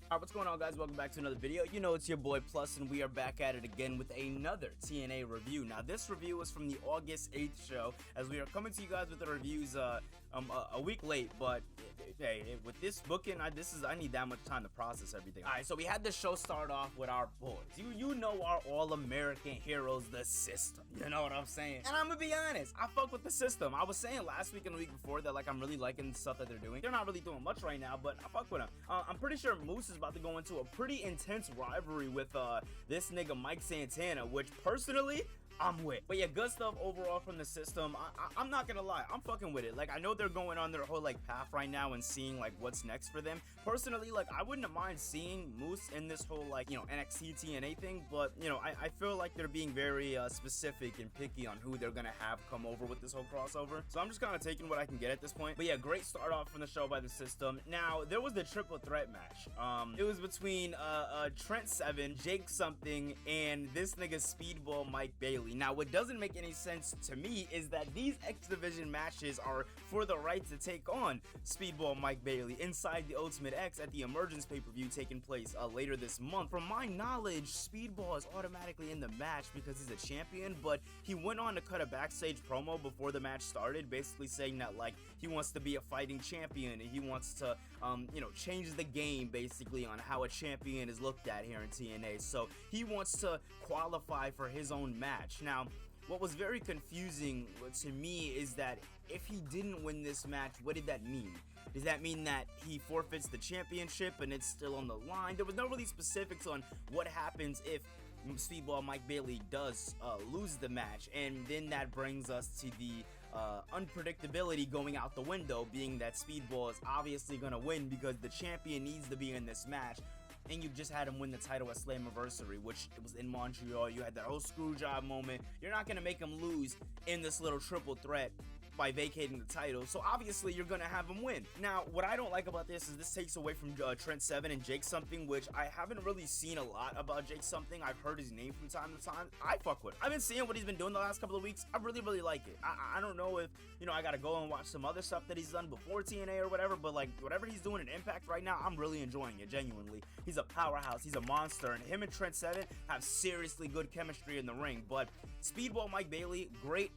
Alright, what's going on, guys? Welcome back to another video. You know, it's your boy Plus, and we are back at it again with another TNA review. Now, this review is from the August 8th show, as we are coming to you guys with the reviews a week late, but hey, with this booking, I need that much time to process everything. Alright, so we had the show start off with our boys. You know, our all-American heroes, the System. You know what I'm saying? And I'm gonna be honest, I fuck with the System. I was saying last week and the week before that, like, I'm really liking the stuff that they're doing. They're not really doing much right now, but I fuck with them. I'm pretty sure Moose is about to go into a pretty intense rivalry with this nigga Mike Santana, which personally I'm with. But yeah, good stuff overall from the System. I'm not gonna lie, I'm fucking with it. Like, I know they're going on their whole like path right now and seeing like what's next for them. Personally, like, I wouldn't mind seeing Moose in this whole like, you know, NXT TNA thing, but you know, I feel like they're being very specific and picky on who they're gonna have come over with this whole crossover. So I'm just kind of taking what I can get at this point. But yeah, great start off from the show by the System. Now, there was the triple threat match. It was between Trent Seven, Jake Something, and this nigga Speedball Mike Bailey. Now, what doesn't make any sense to me is that these X Division matches are for the right to take on Speedball Mike Bailey inside the Ultimate X at the Emergence pay-per-view taking place later this month. From my knowledge, Speedball is automatically in the match because he's a champion, but he went on to cut a backstage promo before the match started, basically saying that like he wants to be a fighting champion and he wants to you know, change the game basically on how a champion is looked at here in TNA. So he wants to qualify for his own match. Now, what was very confusing to me is that if he didn't win this match, what did that mean? Does that mean that he forfeits the championship and it's still on the line? There was no really specifics on what happens if Speedball Mike Bailey does lose the match, and then that brings us to the unpredictability going out the window, being that Speedball is obviously going to win because the champion needs to be in this match. And you just had him win the title at Slammiversary, which it was in Montreal. You had that whole screw job moment. You're not going to make him lose in this little triple threat by vacating the title, so obviously you're gonna have him win. Now, what I don't like about this is this takes away from Trent Seven and Jake Something, which I haven't really seen a lot about Jake Something. I've heard his name from time to time. I fuck with him. I've been seeing what he's been doing the last couple of weeks. I really like it. I don't know if, you know, I gotta go and watch some other stuff that he's done before TNA or whatever, but like whatever he's doing in Impact right now, I'm really enjoying it, genuinely. He's a powerhouse, he's a monster, and him and Trent Seven have seriously good chemistry in the ring. But Speedball Mike Bailey, great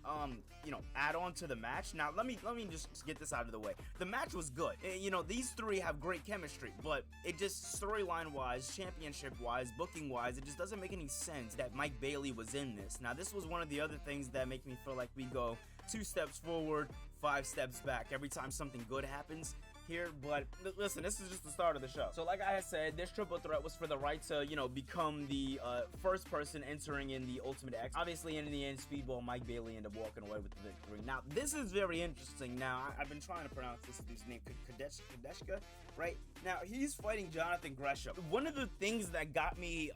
you know, add-on to the match. Now, let me just get this out of the way. The match was good. You know, these three have great chemistry, but it just storyline-wise, championship-wise, booking-wise, it just doesn't make any sense that Mike Bailey was in this. Now, this was one of the other things that make me feel like we go 2 steps forward, 5 steps back every time something good happens here. But listen, this is just the start of the show. So like I had said, this triple threat was for the right to, you know, become the first person entering in the Ultimate X. Obviously, in the end, Speedball Mike Bailey ended up walking away with the victory. Now, this is very interesting. Now, I've been trying to pronounce this dude's name, Kazuchika, right? Now, he's fighting Jonathan Gresham. One of the things that got me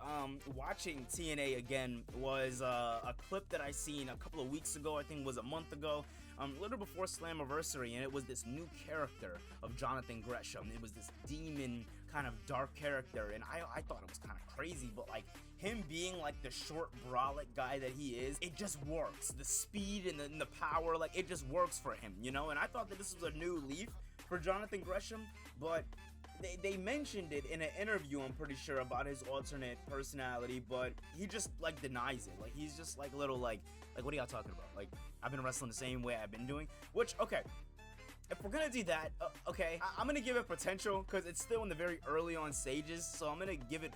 watching TNA again was a clip that I seen a couple of weeks ago, I think it was a month ago, a little before Slammiversary, and it was this new character of Jonathan Gresham. It was this demon kind of dark character, and I thought it was kind of crazy, but like him being like the short brolic guy that he is, it just works. The speed and the power, like it just works for him, you know? And I thought that this was a new leaf for Jonathan Gresham, but they mentioned it in an interview, I'm pretty sure, about his alternate personality, but he just like denies it. Like he's just like little like what are y'all talking about? Like, I've been wrestling the same way I've been doing, which, okay, if we're gonna do that, okay, I'm gonna give it potential because it's still in the very early on stages, so I'm gonna give it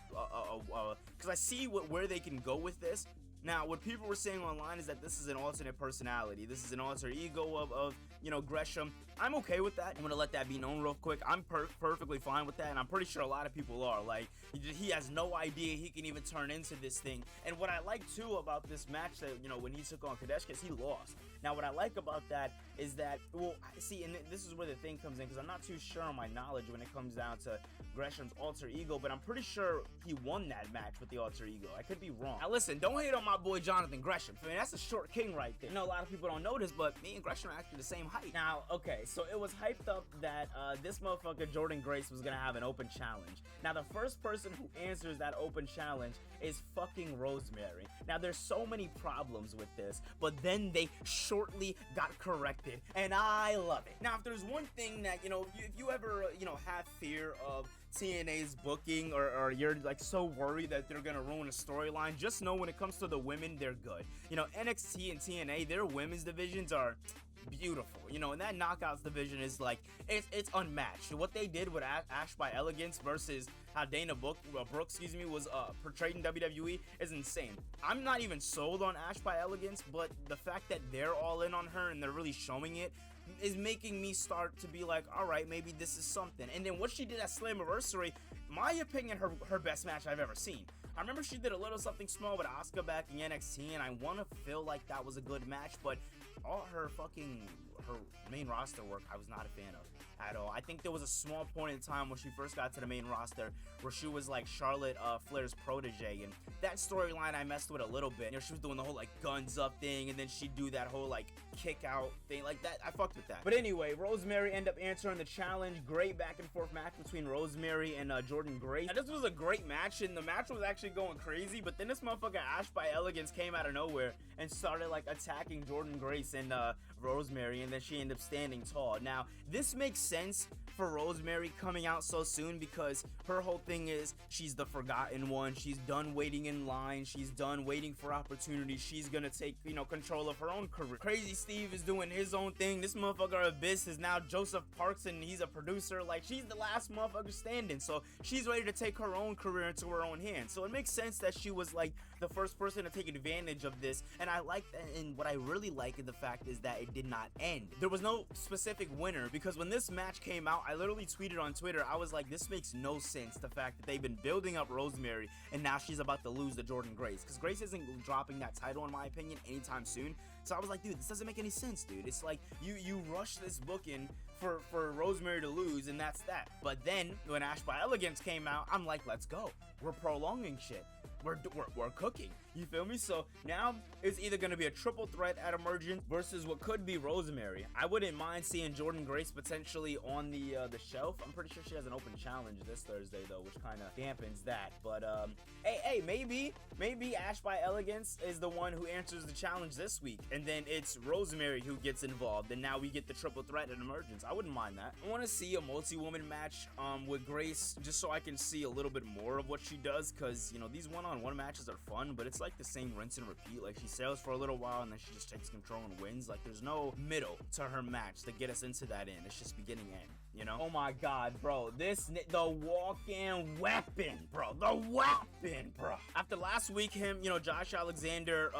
because I see where they can go with this. Now, what people were saying online is that this is an alternate personality. This is an alter ego of you know, Gresham. I'm okay with that. I'm gonna let that be known real quick. I'm perfectly fine with that, and I'm pretty sure a lot of people are. Like, he has no idea he can even turn into this thing. And what I like too about this match, that, you know, when he took on Kazuchika, is he lost. Now, what I like about that is that, well, see, and this is where the thing comes in, because I'm not too sure on my knowledge when it comes down to Gresham's alter ego, but I'm pretty sure he won that match with the alter ego. I could be wrong. Now, listen, don't hate on my boy Jonathan Gresham. I mean, that's a short king right there. I know a lot of people don't know this, but me and Gresham are actually the same height. Now, okay, so it was hyped up that this motherfucker Jordan Grace was gonna have an open challenge. Now, the first person who answers that open challenge is fucking Rosemary. Now, there's so many problems with this, but then they shortly got corrected, and I love it. Now, if there's one thing that, you know, if you ever, you know, have fear of TNA's booking, or you're like so worried that they're gonna ruin a storyline, just know when it comes to the women, they're good. You know, NXT and TNA, their women's divisions are beautiful, you know, and that knockouts division is like, it's unmatched. What they did with Ash by Elegance versus how Dana Brooke, was portrayed in WWE is insane. I'm not even sold on Ash by Elegance, but the fact that they're all in on her and they're really showing it is making me start to be like, all right, maybe this is something. And then what she did at Slammiversary, my opinion, her best match I've ever seen. I remember she did a little something small with Asuka back in NXT, and I want to feel like that was a good match, but all her main roster work, I was not a fan of at all. I think there was a small point in time when she first got to the main roster where she was like Charlotte Flair's protege, and that storyline I messed with a little bit. You know, she was doing the whole like guns up thing, and then she'd do that whole like kick out thing like that. I fucked with that. But anyway, Rosemary ended up answering the challenge. Great back and forth match between Rosemary and Jordynne Grace. Now, this was a great match, and the match was actually going crazy, but then this motherfucker Ash by Elegance came out of nowhere and started like attacking Jordynne Grace and Rosemary, and then she ended up standing tall. Now, this makes sense for Rosemary coming out so soon because her whole thing is she's the forgotten one. She's done waiting in line. She's done waiting for opportunities. She's gonna take, you know, control of her own career. Crazy Steve is doing his own thing. This motherfucker Abyss is now Joseph Parks, and he's a producer. Like, she's the last motherfucker standing, so she's ready to take her own career into her own hands. So it makes sense that she was like the first person to take advantage of this, and I like that. And what I really like in the fact is that it did not end. There was no specific winner, because when this match came out, I literally tweeted on Twitter, I was like, this makes no sense, the fact that they've been building up Rosemary and now she's about to lose to Jordynne Grace, because Grace isn't dropping that title in my opinion anytime soon. So I was like, dude, this doesn't make any sense, dude. It's like you rush this booking for Rosemary to lose, and that's that. But then when Ash by Elegance came out, I'm like, let's go. We're prolonging shit. We're cooking. You feel me? So now it's either going to be a triple threat at Emergence versus what could be Rosemary. I wouldn't mind seeing Jordynne Grace potentially on the shelf. I'm pretty sure she has an open challenge this Thursday though, which kind of dampens that. But hey, maybe Ash by Elegance is the one who answers the challenge this week, and then it's Rosemary who gets involved, and now we get the triple threat at Emergence. I wouldn't mind that. I want to see a multi-woman match with Grace, just so I can see a little bit more of what she does, because, you know, these one-on-one matches are fun, but it's like the same rinse and repeat. Like, she sails for a little while and then she just takes control and wins. Like, there's no middle to her match to get us into that end. It's just beginning end, you know? Oh my god, bro, the walk-in weapon, bro, the weapon, bro. After last week, you know, Josh Alexander,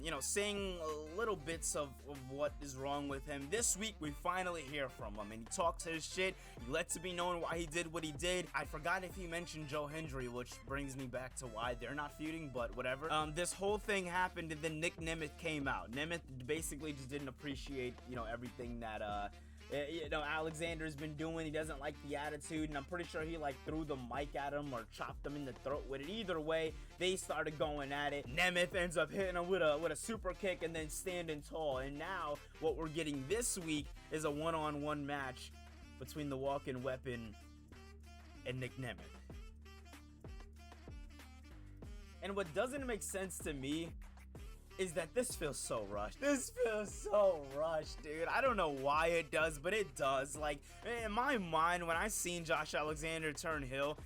you know, saying little bits of what is wrong with him, this week we finally hear from him, and he talks his shit. He lets it be known why he did what he did. I forgot if he mentioned Joe Hendry, which brings me back to why they're not feuding, but whatever. This whole thing happened, and then Nick Nemeth came out. Nemeth basically just didn't appreciate, you know, everything that you know, Alexander's been doing. He doesn't like the attitude, and I'm pretty sure he like threw the mic at him or chopped him in the throat with it. Either way, they started going at it. Nemeth ends up hitting him with a super kick and then standing tall. And now what we're getting this week is a one-on-one match between the walk-in weapon and Nick Nemeth. And what doesn't make sense to me is that this feels so rushed. This feels so rushed, dude. I don't know why it does, but it does. Like, in my mind, when I seen Josh Alexander turn heel,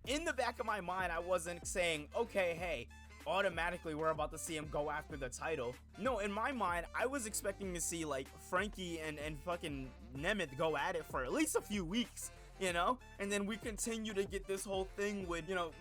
in the back of my mind, I wasn't saying, okay, hey, automatically we're about to see him go after the title. No, in my mind, I was expecting to see, like, Frankie and fucking Nemeth go at it for at least a few weeks, you know, and then we continue to get this whole thing with, you know,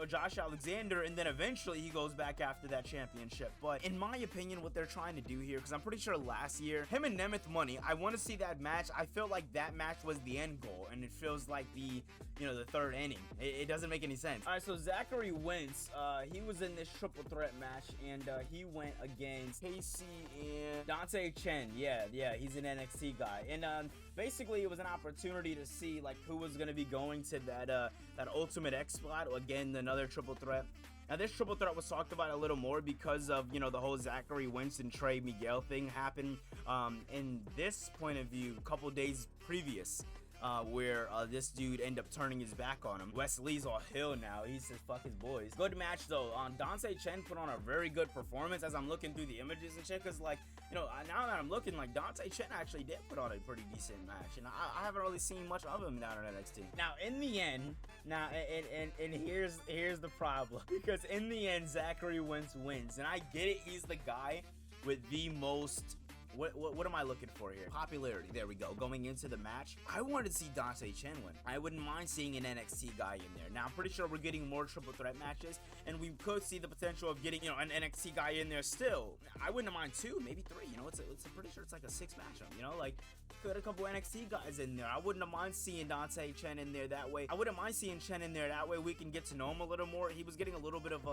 Josh Alexander, and then eventually he goes back after that championship. But in my opinion, what they're trying to do here, because I'm pretty sure last year, him and Nemeth money, I want to see that match. I feel like that match was the end goal, and it feels like the, you know, the third inning. It doesn't make any sense. All right, so Zachary Wentz, he was in this triple threat match, and he went against Casey and Dante Chen. Yeah, he's an NXT guy, and basically it was an opportunity to see like who was going to be going to that Ultimate X spot. Again, another triple threat. Now this triple threat was talked about a little more because of, you know, the whole Zachary Wentz and Trey Miguel thing happened in this point of view a couple days previous, where this dude ended up turning his back on him. Wesley's all hill now. He says fuck his boys. Good match though. Dante Chen put on a very good performance as I'm looking through the images and shit, because like now that I'm looking, like, Dante Chen actually did put on a pretty decent match, and I haven't really seen much of him down in NXT. Now, in the end, and here's the problem, because in the end, Zachary Wentz wins, and I get it, he's the guy with the most, what am I looking for here? Popularity, there we go. Going into the match, I wanted to see Dante Chen win. I wouldn't mind seeing an NXT guy in there. Now, I'm pretty sure we're getting more triple threat matches, and we could see the potential of getting, an NXT guy in there still. I wouldn't mind 2, maybe 3, I'm pretty sure it's like a 6 matchup, like, put a couple NXT guys in there. I wouldn't mind seeing Dante Chen in there that way. I wouldn't mind seeing Chen in there that way. We can get to know him a little more. He was getting a little bit of,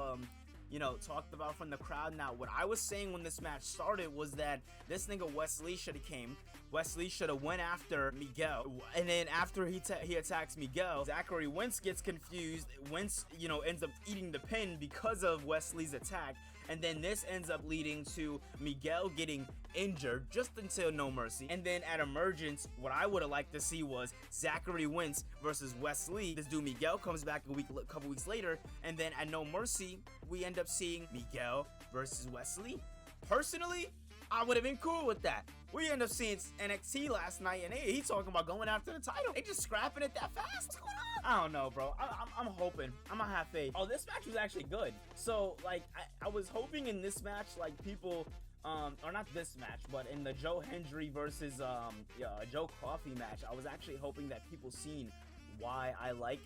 talked about from the crowd. Now, what I was saying when this match started was that this nigga Wesley should have came. Wesley should have went after Miguel, and then after he attacks Miguel, Zachary Wentz gets confused. Wentz, ends up eating the pin because of Wesley's attack, and then this ends up leading to Miguel getting injured just until No Mercy. And then at Emergence, what I would have liked to see was Zachary Wentz versus Wesley. This dude Miguel comes back a couple weeks later, and then at No Mercy, we end up seeing Miguel versus Wesley. Personally, I would have been cool with that. We end up seeing NXT last night, and he talking about going after the title. They just scrapping it that fast. What's going on? I don't know, bro. I'm hoping. I'm gonna have faith. Oh, this match was actually good. So, like, I was hoping in this match, like, people, or not this match, but in the Joe Hendry versus Joe Coffey match, I was actually hoping that people seen why I like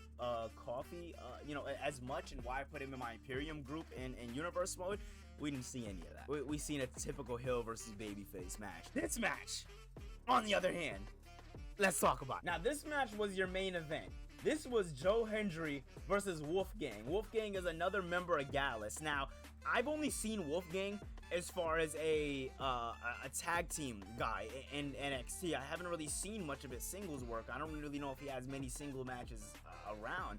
Coffey, as much, and why I put him in my Imperium group in Universe mode. We didn't see any of that. We seen a typical heel versus babyface match. This match, on the other hand, let's talk about it. Now, this match was your main event. This was Joe Hendry versus Wolfgang. Wolfgang is another member of Gallus. Now, I've only seen Wolfgang as far as a tag team guy in NXT. I haven't really seen much of his singles work. I don't really know if he has many single matches around.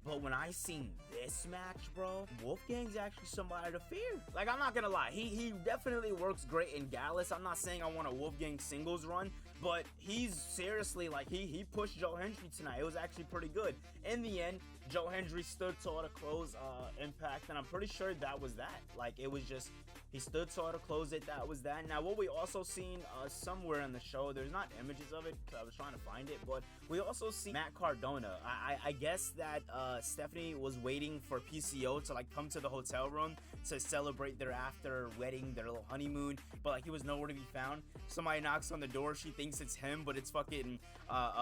But when I seen this match, bro, Wolfgang's actually somebody to fear. Like, I'm not gonna lie, he definitely works great in Gallus. I'm not saying I want a Wolfgang singles run, but he's seriously, like, he pushed Joe Hendry tonight. It was actually pretty good. In the end, Joe Hendry stood tall to close Impact, and I'm pretty sure that was that. Like, it was just, he stood tall to close it, that was that. Now, what we also seen somewhere in the show, there's not images of it, because I was trying to find it, but we also see Matt Cardona. I guess that Stephanie was waiting for PCO to, like, come to the hotel room to celebrate their after wedding, their little honeymoon, but, like, he was nowhere to be found. Somebody knocks on the door, she thinks it's him, but it's fucking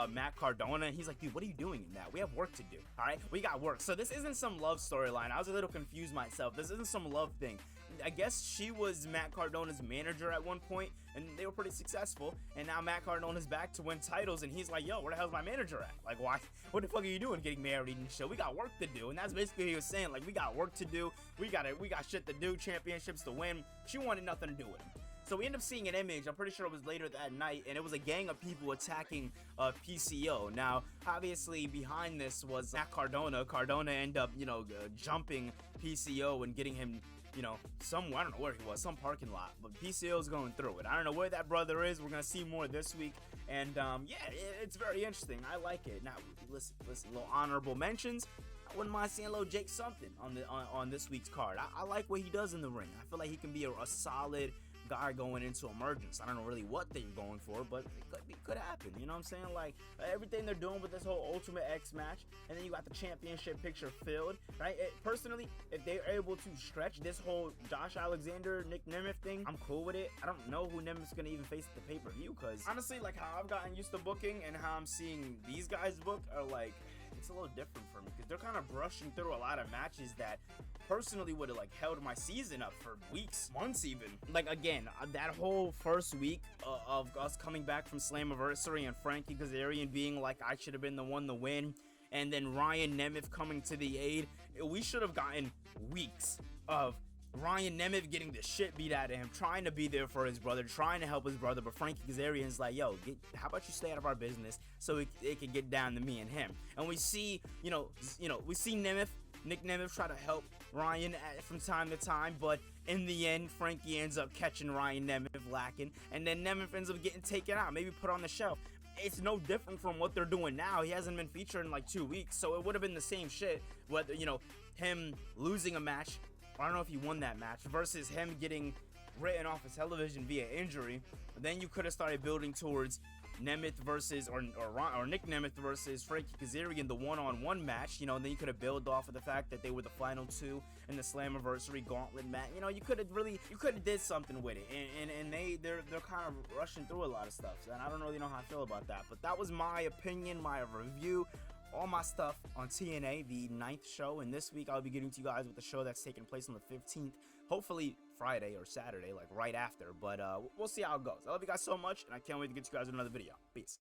Matt Cardona, and he's like, dude, what are you doing in that? We have work to do, all right? We got work. So this isn't some love storyline. I was a little confused myself. This isn't some love thing. I guess she was Matt Cardona's manager at one point, and they were pretty successful, and now Matt Cardona's back to win titles, and he's like, yo, where the hell's my manager at? Like, why? What the fuck are you doing getting married and shit? We got work to do. And that's basically what he was saying. Like, we got work to do. We got shit to do, championships to win. She wanted nothing to do with him. So we end up seeing an image, I'm pretty sure it was later that night, and it was a gang of people attacking PCO. Now, obviously, behind this was Matt Cardona. Cardona ended up, jumping PCO and getting him, somewhere, I don't know where he was, some parking lot, but PCO's going through it. I don't know where that brother is. We're going to see more this week, and yeah, it's very interesting. I like it. Now, listen, little honorable mentions. I wouldn't mind seeing a little Jake something on this week's card. I like what he does in the ring. I feel like he can be a solid guy going into Emergence. I don't know really what they're going for, but it could happen. You know what I'm saying? Like, everything they're doing with this whole Ultimate X match, and then you got the championship picture filled, right? Personally, if they're able to stretch this whole Josh Alexander, Nick Nemeth thing, I'm cool with it. I don't know who Nemeth's gonna even face at the pay-per-view, because honestly, like, how I've gotten used to booking and how I'm seeing these guys book are like, it's a little different for me, because they're kind of brushing through a lot of matches that personally would have, like, held my season up for weeks, months even. Like, again, that whole first week of us coming back from Slammiversary and Frankie Kazarian being like, I should have been the one to win, and then Ryan Nemeth coming to the aid, we should have gotten weeks of Ryan Nemeth getting the shit beat out of him, trying to be there for his brother, trying to help his brother, but Frankie Kazarian's like, yo, how about you stay out of our business so it can get down to me and him. And we see, we see Nick Nemeth try to help Ryan from time to time, but in the end, Frankie ends up catching Ryan Nemeth lacking, and then Nemeth ends up getting taken out, maybe put on the shelf. It's no different from what they're doing now. He hasn't been featured in like 2 weeks, so it would have been the same shit, whether, him losing a match, I don't know if he won that match, versus him getting written off of television via injury. Then you could have started building towards Nemeth versus or Nick Nemeth versus Frankie Kazarian, the one-on-one match. You know, and then you could have built off of the fact that they were the final two in the Slammiversary Gauntlet match. You know, you could have did something with it, and they're kind of rushing through a lot of stuff, and I don't really know how I feel about that. But that was my opinion, my review. All my stuff on TNA, the 9th show, and this week I'll be getting to you guys with the show that's taking place on the 15th, hopefully Friday or Saturday, like right after, but we'll see how it goes. I love you guys so much, and I can't wait to get you guys in another video. Peace.